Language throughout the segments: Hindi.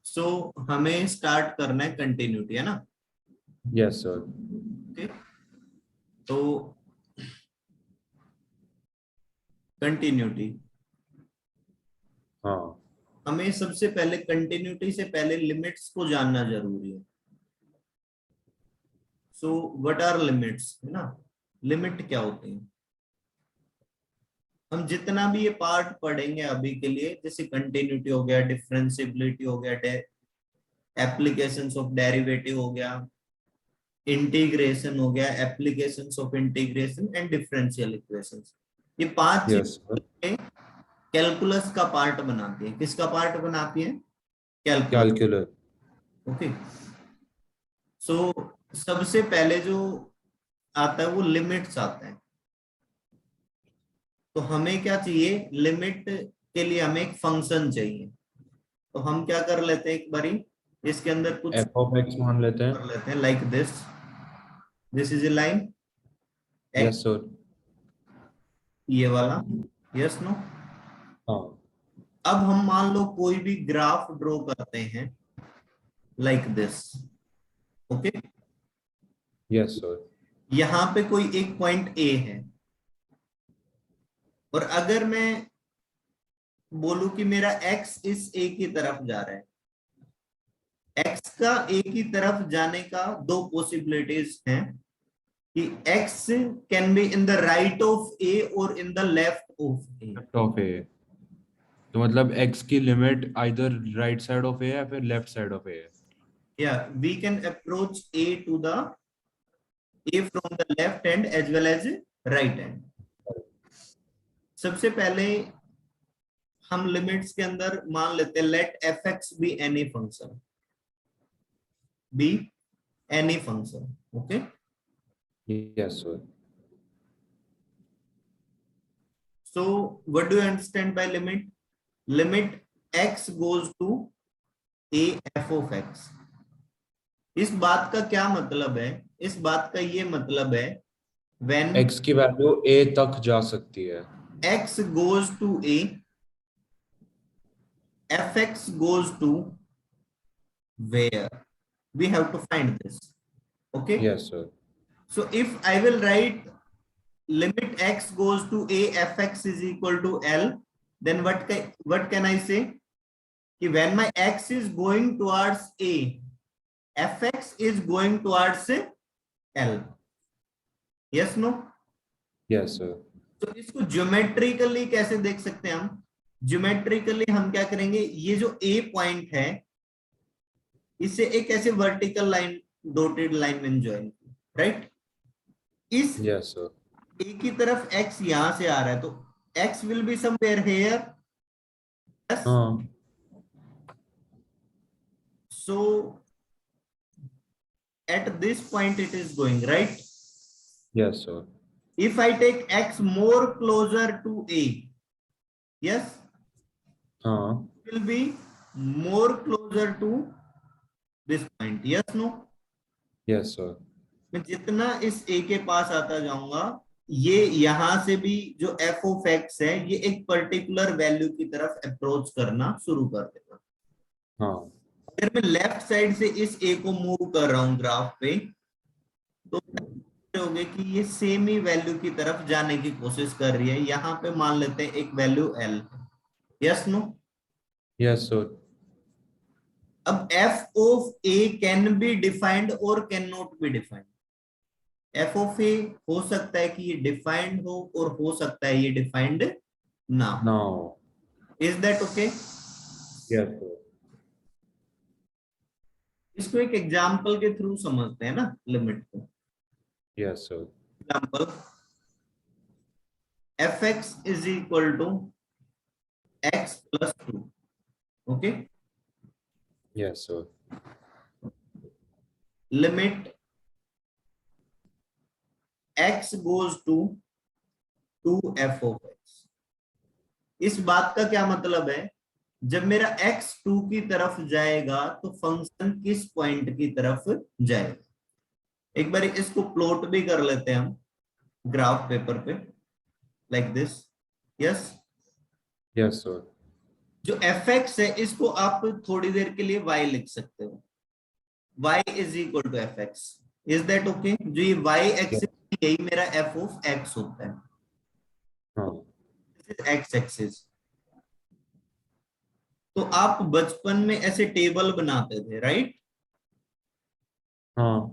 सो हमें स्टार्ट करना है कंटिन्यूटी, है ना? Yes sir. ओके, तो कंटिन्यूटी, हाँ हमें सबसे पहले कंटिन्यूटी से पहले लिमिट्स को जानना जरूरी है। सो व्हाट आर लिमिट्स, है ना? लिमिट क्या होती है? हम जितना भी ये पार्ट पढ़ेंगे अभी के लिए, जैसे कंटिन्यूटी हो गया, डिफरेंशिएबिलिटी हो गया, एप्लीकेशंस ऑफ डेरिवेटिव हो गया, इंटीग्रेशन हो गया, applications of integration and differential equations, ये पांच यस सर। चीजें कैलकुलस का पार्ट बनाती है। किसका पार्ट बनाती है? कैलकुलस। कैलकुलस। ओके, सो सबसे पहले जो आता है वो लिमिट्स आता है। तो हमें क्या चाहिए? लिमिट के लिए हमें एक फंक्शन चाहिए। तो हम क्या कर लेते हैं, एक बारी इसके अंदर कुछ एफ ऑफ एक्स मान लेते कर हैं। लेते हैं, like this is A line yes x, sir. ये वाला, यस नो? हाँ। अब हम मान लो कोई भी ग्राफ ड्रॉ करते हैं like this. Okay, yes sir. यहां पे कोई एक पॉइंट ए है, और अगर मैं बोलूं कि मेरा एक्स इस ए की तरफ जा रहा है, एक्स का ए की तरफ जाने का दो पॉसिबिलिटीज हैं कि x can be in the right of a और in the left of a. Left of a, तो मतलब एक्स की limit either right side of a है फिर लेफ्ट साइड ऑफ ए है। या we can approach a to the a from the left hand as well as right hand. सबसे पहले हम लिमिट्स के अंदर मान लेते हैं let f x be any function, B any function. Okay, yes sir. So what do you understand by limit? Limit x goes to a f of x. इस बात का क्या मतलब है? इस बात का ये मतलब है व्हेन एक्स की वैल्यू ए तक जा सकती है। X goes to a, f x goes to where, we have to find this. Okay, yes sir. so if I will write limit x goes to a fx is equal to L, then what can I say? Ki when my x is going towards a, fx is going towards L, yes no? Yes sir. तो इसको ज्योमेट्रिकली कैसे देख सकते हैं हम? ज्योमेट्रिकली हम क्या करेंगे, ये जो a पॉइंट है इसे एक ऐसे वर्टिकल लाइन, डॉटेड लाइन में ज्वाइन, राइट? इस यस सर। ए की तरफ x यहां से आ रहा है, तो x will be somewhere here, yes? हाँ। सो at this point it is going right. Yes sir. If I take x more closer to a, yes, हाँ। it will be more closer to this point, yes no? Yes sir. मैं जितना इस a के पास आता जाऊंगा, ये यहां से भी जो f of x है ये एक पर्टिकुलर वैल्यू की तरफ अप्रोच करना शुरू कर देगा। हाँ। अगर मैं लेफ्ट साइड से इस a को मूव कर रहा हूं ग्राफ पे, तो होगे कि ये सेम ही वैल्यू की तरफ जाने की कोशिश कर रही है। यहाँ पे मान लेते हैं एक value L, yes no? Yes sir. अब f of a can be defined और can not be defined. f of a हो सकता है कि ये डिफाइंड हो और हो सकता है ये डिफाइंड ना हो। Now. Is that okay? Yes sir. इसको एक एग्जांपल के थ्रू समझते हैं ना लिमिट को। Yes sir. Example, fx is equal to x plus 2। Okay, yes sir. Limit x goes to 2f of x। इस बात का क्या मतलब है? जब मेरा x 2 की तरफ जाएगा तो फंक्शन किस पॉइंट की तरफ जाएगा? एक बार इसको प्लॉट भी कर लेते हैं हम ग्राफ पेपर पे, like this, yes? Yes sir. जो fx है इसको आप थोड़ी देर के लिए y लिख सकते हो, y is equal to fx। Is that okay? जो ये y एक्सिस यही मेरा f ऑफ x होता है, हाँ दिस इज x एक्सिस। तो आप बचपन में ऐसे टेबल बनाते थे, राइट? हाँ,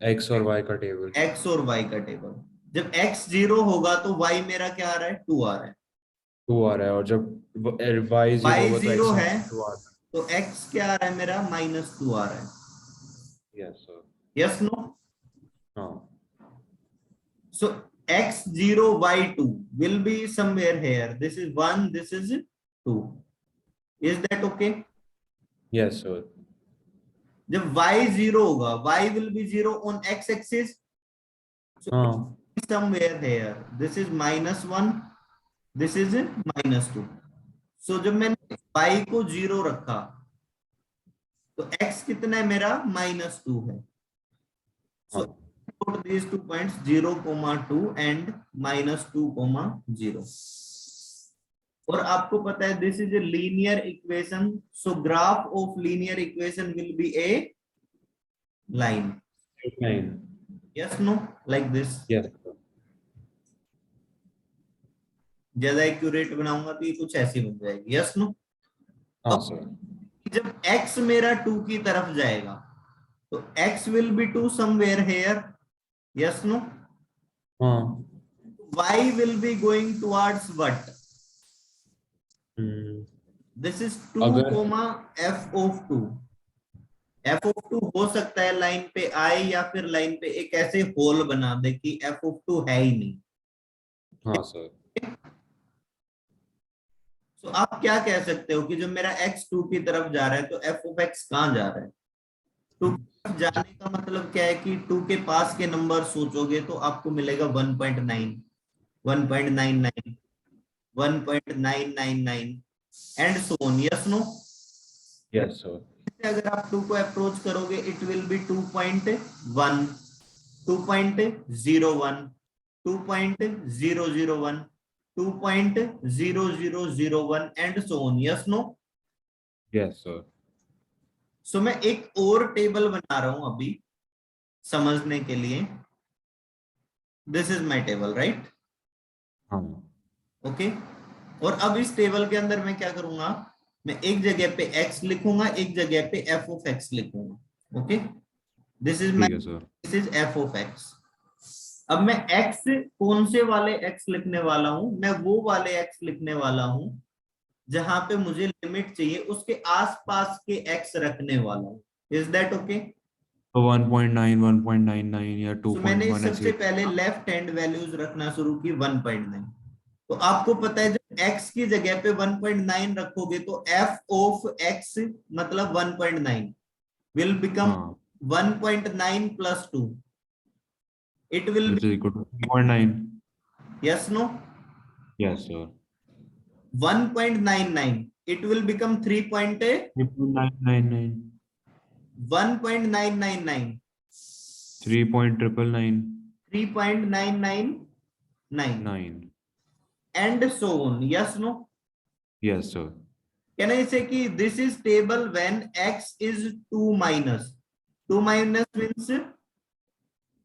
एक्स और वाई का टेबल। x और y का टेबल। जब x 0 होगा तो y मेरा क्या आ रहा है? 2 आ रहा है। 2 आ रहा है, और जब वाई y 0 होगा तो 0 एक्स है 2 आ रहा तो x क्या आ रहा है मेरा? -2 आ रहा है। है। Yes sir. Yes no? हाँ So x0 y2 will be somewhere here. This is 1, this is 2. Is that okay? Yes sir. जब y 0 होगा, y will be 0 on x axis. So हाँ somewhere here. This is -1, this is -2. So जब मैंने y को 0 रखा तो x कितना है मेरा? -2 है। हाँ So put these 2 points 0, 2 and -2, 0. और आपको पता है this is a linear equation, so graph of linear equation will be a line. 9। Yes no? Like this. Yes. ज्यादा एक्यूरेट बनाऊंगा तो ये कुछ ऐसी बन जाएगी। Yes no? हाँ अब सर। जब x मेरा 2 की तरफ जाएगा तो x will be 2 somewhere here. Yes no? हाँ। y will be going towards what? Hmm, this is 2, अगर f ऑफ 2। f ऑफ 2 हो सकता है लाइन पे आए या फिर लाइन पे एक ऐसे होल बना दे कि f ऑफ 2 है ही नहीं। हाँ सर। तो आप क्या कह सकते हो कि जब मेरा x 2 की तरफ जा रहा है तो f ऑफ x कहां जा रहा है? 2 की तरफ जाने का मतलब क्या है कि 2 के पास के नंबर सोचोगे तो आपको मिलेगा 1.9, 1.99, 1.999 and so on. Yes no? Yes sir. अगर आप 2 को अप्रोच करोगे it will be 2.1, 2.01, 2.001, 2.0001 and so on. Yes no? Yes sir. So मैं एक और टेबल बना रहा हूं अभी समझने के लिए। This is my table, right? हाँ ओके। और अब इस टेबल के अंदर मैं क्या करूंगा? मैं एक जगह पे x लिखूंगा, एक जगह पे f ऑफ x लिखूंगा। ओके, दिस इज माय, ठीक है sir. This is f of x। अब मैं x कौन से वाले x लिखने वाला हूं? मैं वो वाले x लिखने वाला हूं जहां पे मुझे लिमिट चाहिए उसके आसपास के x रखने वाला हूं। Is that okay? तो 1.9, 1.99 या तो मैंने 2.1 सबसे ऐसे। पहले लेफ्ट हैंड वैल्यूज रखना शुरू की 1.9। तो आपको पता है जब x की जगह पे 1.9 रखोगे तो f ऑफ x मतलब 1.9 will become हाँ, 1.9 plus 2. It will which be, is equal to 3.9। yes, no? Yes sir. 1.99. It will become 3.1.999. 3.999। 3.999। 3.999 9। and so on. Yes, no? Yes sir. Can I say कि this is table when x is 2 minus? 2 minus means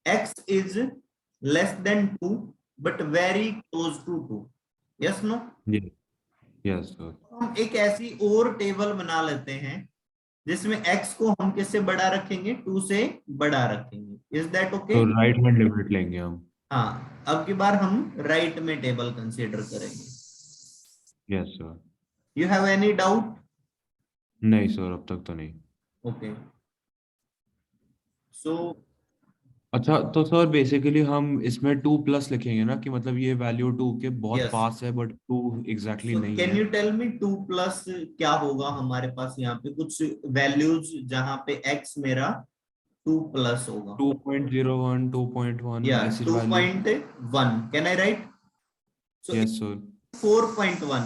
x is less than 2 but very close to 2. Yes, no? Yes sir. हम एक ऐसी और टेबल बना लेते हैं जिसमें x को हम किससे बड़ा रखेंगे? 2 से बड़ा रखेंगे। Is that okay? तो राइट हैंड लिमिट लेंगे हम। हाँ, अब की बार हम राइट में टेबल कंसीडर करेंगे। Yes sir. You have any doubt? नहीं सर, अब तक तो नहीं। ओके, सो अच्छा, तो सर बेसिकली हम इसमें 2+ लिखेंगे ना, कि मतलब ये वैल्यू 2 के बहुत यस। पास है बट 2 एग्जैक्टली सो नहीं कैन है। यू टेल मी 2 प्लस क्या होगा? हमारे पास यहाँ पे कुछ वैल्यूज जहां पे x मेरा 2 प्लस होगा। 2.01, 2.1 या ऐसी value. 2.1 can I right? So yes sir. 4.1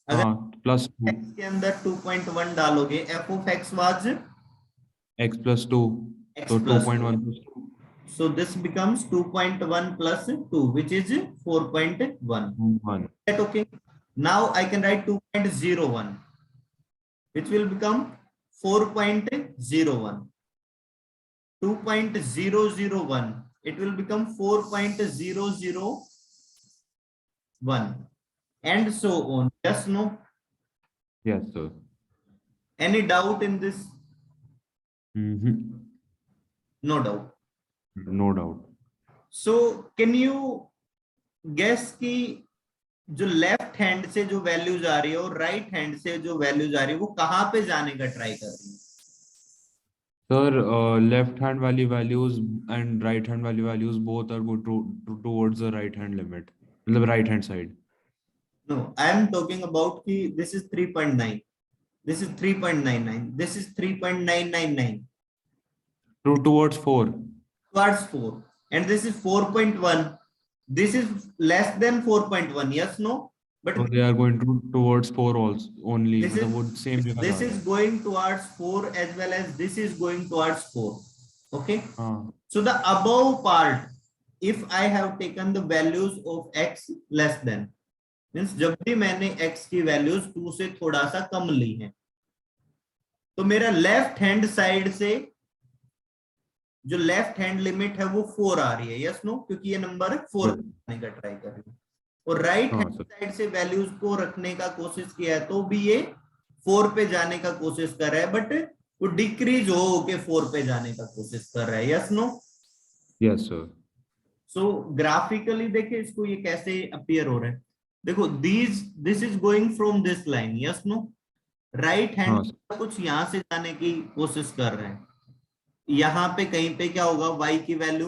अगर हाँ, +2। x के अंदर 2.1 डालोगे f of x was x+2, x तो plus 2. 2.1+2। So this becomes 2.1 plus 2 which is 4.1. 1। That okay? Now I can write 2.01, which will become 4.01. 2.001, it will become 4.001, and so on. Yes, no? Yes, sir. Any doubt in this? Mm-hmm. No doubt. No doubt. So can you guess कि जो लेफ्ट हैंड से जो वैल्यूज आ रही है और राइट हैंड से जो वैल्यूज आ रही है वो कहां पे जाने का ट्राई कर रही है? Sir, left hand value values and right hand value values both are good towards the right hand limit, the right hand side. No, I am talking about कि this is 3.9, this is 3.99, this is 3.999 Towards 4. towards 4, and this is 4.1. This is less than 4.1. Yes, no? But So they are going towards 4 also only. this मतलब is वो same जगह this जा रहे is हैं. going towards 4 as well as this is going towards 4. Okay. हाँ. So the above part, if I have taken the values of x less than, means जब भी मैंने x की values 2 से थोड़ा सा कम ली है, तो मेरा लेफ्ट हैंड साइड से जो लेफ्ट हैंड लिमिट है वो 4 आ रही है. Yes no? क्योंकि ये नंबर 4 आने का ट्राई कर रही है, और राइट हैंड साइड से वैल्यूज को रखने का कोशिश किया है तो भी ये 4 पे जाने का कोशिश कर रहा है, बट वो डिक्रीज हो के 4 पे जाने का कोशिश कर रहा है. Yes no? Yes sir. So graphically देखिए इसको, ये कैसे अपीयर हो रहा है. देखो, this is going from this line. Yes no? Right hand कुछ यहां से जाने की कोशिश कर रहे हैं. यहाँ पे कहीं पे क्या होगा, y की वैल्यू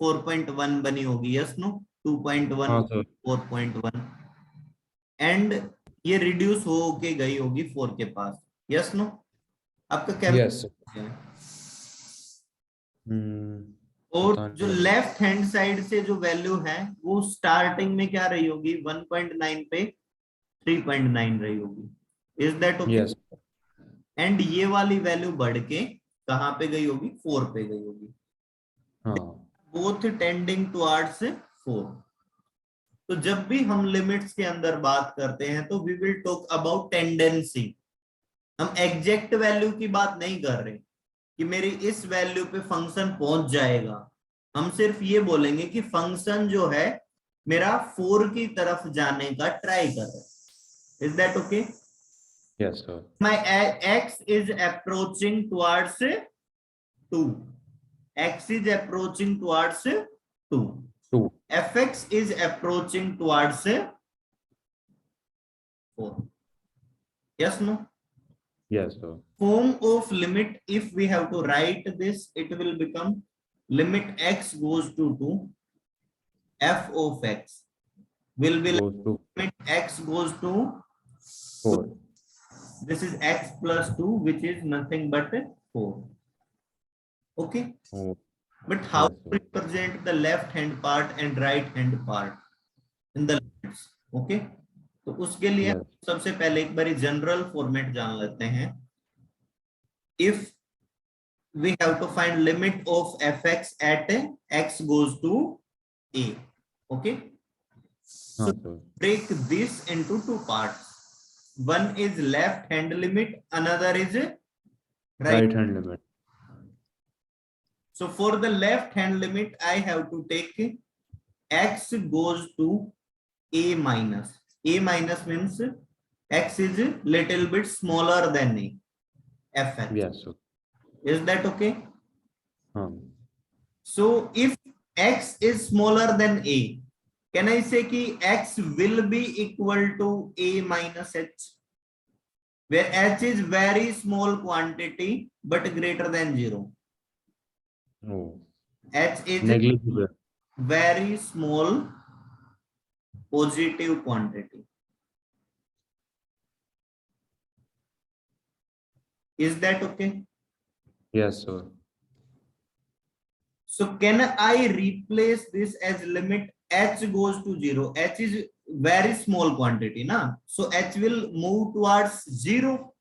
4.1 बनी होगी. Yes no? 2.1 4.1, एंड ये रिड्यूस हो के गई होगी 4 के पास. Yes no? आपका क्या? यस. और जो लेफ्ट हैंड साइड से जो वैल्यू है वो स्टार्टिंग में क्या रही होगी, 1.9 पे 3.9 रही होगी. Is that okay? Yes. And ये वाली वैल्यू बढ़ के कहां पे गई होगी, 4 पे गई होगी. Both tending towards 4. तो जब भी हम लिमिट्स के अंदर बात करते हैं तो we will talk about tendency. हम एग्जैक्ट वैल्यू की बात नहीं कर रहे कि मेरी इस वैल्यू पे फंक्शन पहुंच जाएगा. हम सिर्फ ये बोलेंगे कि फंक्शन जो है मेरा 4 की तरफ जाने का ट्राई कर रहा है. Is that okay? Yes, sir. My x is approaching towards 2. X is approaching towards 2. 2. Fx is approaching towards 4. Yes, no? Yes, sir. Form of limit, if we have to write this, it will become limit x goes to 2. F of x will be limit x goes to 4. This is x plus 2, which is nothing but 4. Okay. But how to represent the left hand part and right hand part in the limits? Okay. तो उसके लिए सबसे पहले एक बारी जनरल फॉर्मेट जान लेते हैं. If we have to find limit of fx at x goes to a. Okay. So break this into two parts. One is left hand limit, another is right hand limit. So for the left hand limit, I have to take x goes to a minus. A minus means x is a little bit smaller than a. Fn. Yes, sir. Is that okay? So if x is smaller than a, can I say कि x will be equal to a minus h, where h is very small quantity but greater than 0. No. H is negligible, very small positive quantity. Is that okay? Yes, sir. So can I replace this as limit h goes to 0? H is very small quantity, na? So h will move towards 0.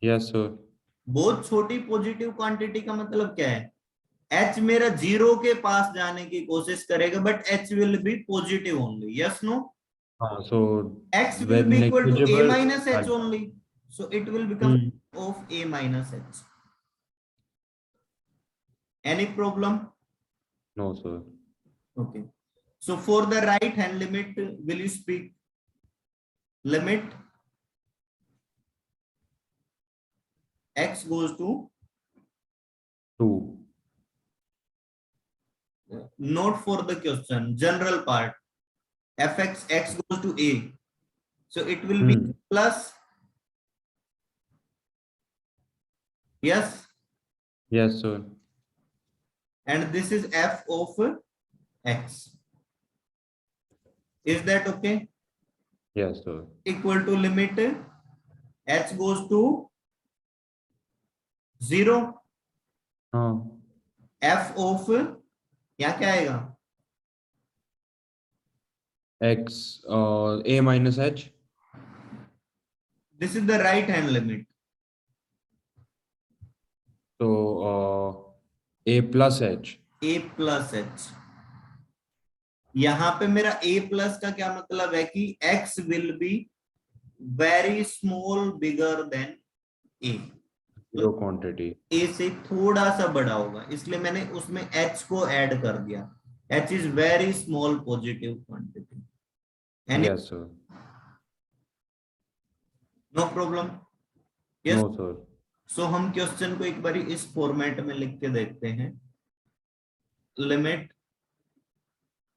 Yes, sir. बहुत छोटी पॉजिटिव क्वांटिटी का मतलब क्या है, h मेरा 0 के पास जाने की कोशिश करेगा, but h will be positive only. Yes, no? So x will when be equal to a negligible, minus h only, so it will become of a minus h. Any problem? no sir. Okay, so for the right hand limit, will you speak limit x goes to 2. not for the question, general part, fx x goes to a, so it will be plus, yes, Yes sir. and this is f of x. Is that okay? Yes sir. Equal to limit h goes to 0, हाँ f of यहाँ क्या आएगा, x a minus h. this is the right hand limit, So a plus h. a plus h. यहाँ पे मेरा a प्लस का क्या मतलब है कि x will be very small bigger than a, Zero quantity. a से थोड़ा सा बड़ा होगा, इसलिए मैंने उसमें h को ऐड कर दिया. h is very small positive quantity. Yes sir. No problem? Yes. No sir. So हम क्वेश्चन को एक बार इस फॉर्मेट में लिख के देखते हैं. Limit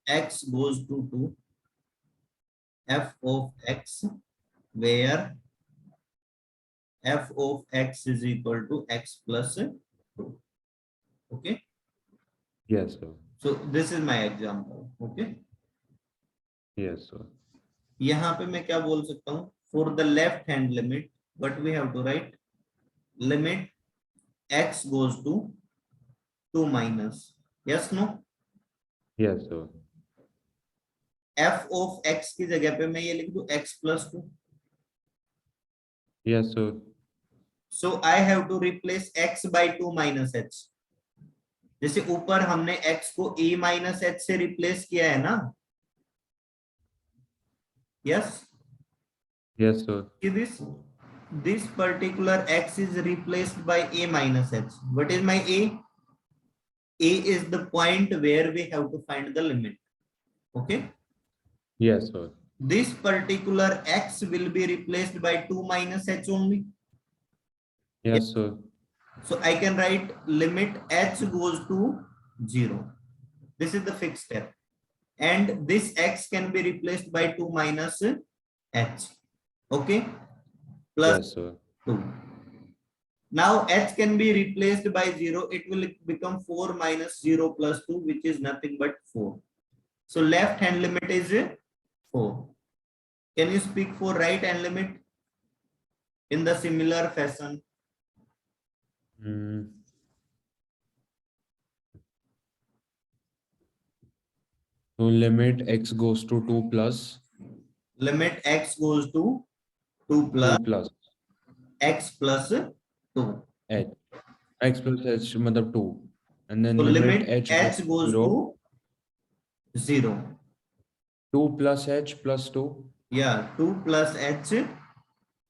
x goes to 2 f of x where f of x is equal to x plus 2. Okay, Yes sir. so this is my example. Okay, Yes sir. यहाँ पे मैं क्या बोल सकता हूँ, for the left hand limit what we have to write, limit x goes to 2 minus, yes no, Yes sir. f of x की जगह पे मैं ये लिख दूं x plus 2. Yes sir. So I have to replace x by 2 minus h. जैसे ऊपर हमने x को a minus h से रिप्लेस किया है ना. Yes. Yes sir. This particular x is replaced by a minus h. What is my a? A is the point where we have to find the limit. Okay. Yes sir. This particular x will be replaced by 2 minus h only. Yes sir. So I can write limit h goes to 0. This is the fixed step. And this x can be replaced by 2 minus h. Okay. Plus Yes sir. 2. Now h can be replaced by 0. It will become 4 minus 0 plus 2, which is nothing but 4. So left hand limit is 4. Can you speak for right hand limit in the similar fashion? So limit x goes to 2 plus. Limit x goes to 2 plus 2 plus x plus 2. h. X plus h मतलब 2. And then So limit limit h goes 0. to 0. 2 plus h plus 2. Yeah, 2 plus h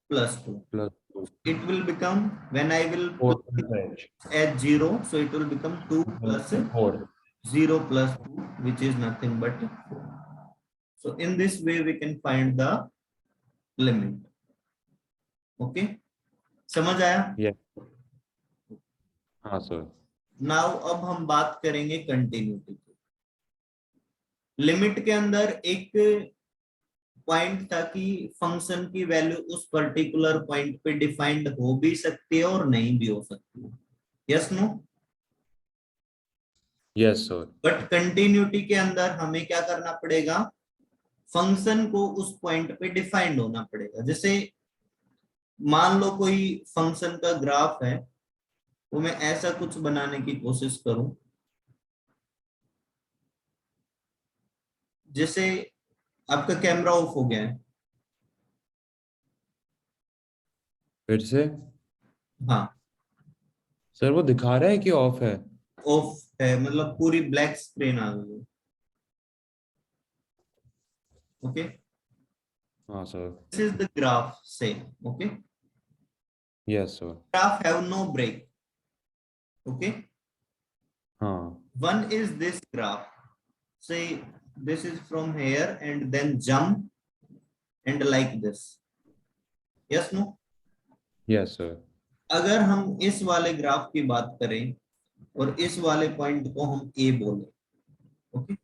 plus 2. Plus 2. It will become, when I will 4 put plus h. h 0, so it will become 2 plus 4. 0 plus 2, which is nothing but 4. So in this way we can find the limit. Okay, समझ आया? Yeah. हाँ sir. Now अब हम बात करेंगे कंटिन्यूटी की. लिमिट के अंदर एक पॉइंट था कि फंक्शन की वैल्यू उस पर्टिकुलर पॉइंट पे डिफाइंड हो भी सकती है और नहीं भी हो सकती है. Yes no? Yes sir. But continuity के अंदर हमें क्या करना पड़ेगा, फंक्शन को उस पॉइंट पे डिफाइंड होना पड़ेगा. जैसे मान लो कोई फंक्शन का ग्राफ है, वो मैं ऐसा कुछ बनाने की कोशिश करूं, जैसे आपका कैमरा ऑफ हो गया है. फिर से. हाँ, सर वो दिखा रहा है कि ऑफ है. ऑफ है मतलब पूरी ब्लैक स्क्रीन आ गई है. Okay, sir. This is the graph, say, okay? Yes, sir. Graph have no break, okay? Huh. One is this graph. Say this is from here and then jump and like this. Yes, no? Yes, sir. अगर हम इस वाले ग्राफ की बात करें और इस वाले पॉइंट को हम ए बोले, ओके?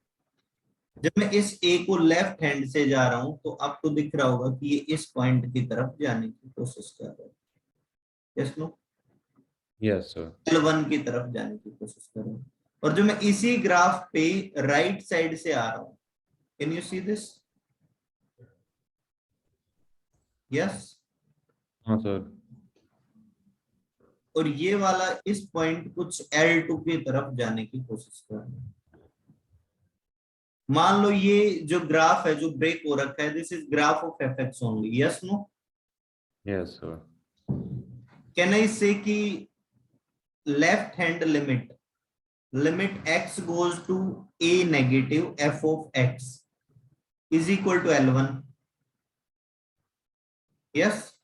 जब मैं इस ए को लेफ्ट हैंड से जा रहा हूं तो आपको दिख रहा होगा कि ये इस पॉइंट की तरफ जाने की कोशिश कर रहा है. Yes, no? Yes, sir. L1 की तरफ जाने की कोशिश कर रहा हूं. और जो मैं इसी ग्राफ पे राइट साइड से आ रहा हूं, can you see this? Yes. हाँ सर. और ये वाला इस पॉइंट कुछ L2 की तरफ जाने की कोशिश कर रहा है. मान लो ये जो ग्राफ है जो ब्रेक हो रखा है, this is graph of fx only. Yes, no? Yes, sir. Can I say कि left hand limit x goes to a negative f of x is equal to L1? Yes.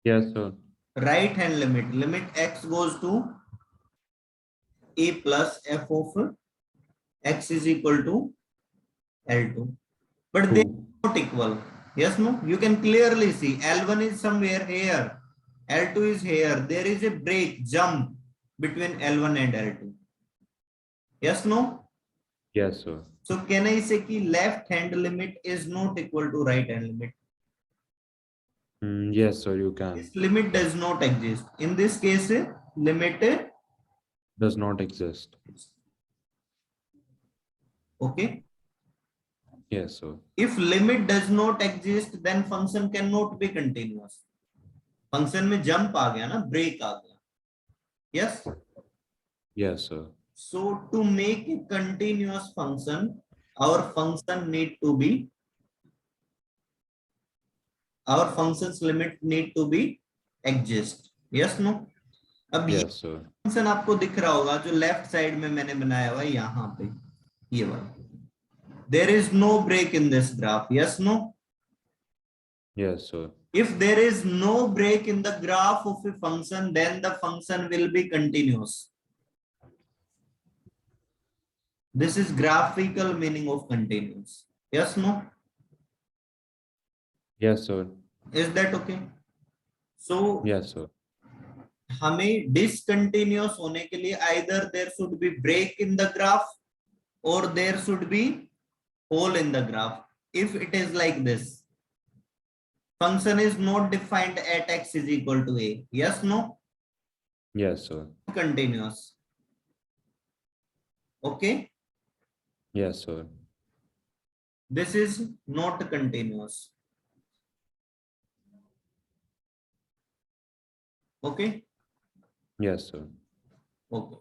Yes, sir. Right hand limit x goes to a plus f of x is equal to L2, but they are not equal. Yes, no? You can clearly see L1 is somewhere here, L2 is here. There is a break, jump between L1 and L2. Yes, no? Yes, sir. So can I say कि left hand limit is not equal to right hand limit? Yes, sir, you can. This limit does not exist. In this case, limit Does not exist. Okay. Yes, sir. If limit does not exist, then function cannot be continuous. Function में jump आ गया ना, break आ गया. Yes. Yes, sir. So to make a continuous function, our function need to be, our function's limit need to be exist. Yes, no? अब ये Yes, sir. फंक्शन आपको दिख रहा होगा जो लेफ्ट साइड में मैंने बनाया हुआ है यहाँ पे, ये वाला. There is no break in this graph. Yes, no? Yes, sir. If there is no break in the graph of a function, then the function will be continuous. This is graphical meaning of continuous. Yes, no? Yes, sir. Is that okay? So Yes, sir. हमें discontinuous होने के लिए either there should be break in the graph or there should be hole in the graph. If it is like this, function is not defined at x is equal to a. Yes, no? Yes, sir. Continuous. Okay. Yes, sir. This is not continuous. Okay. Yes, sir. Okay.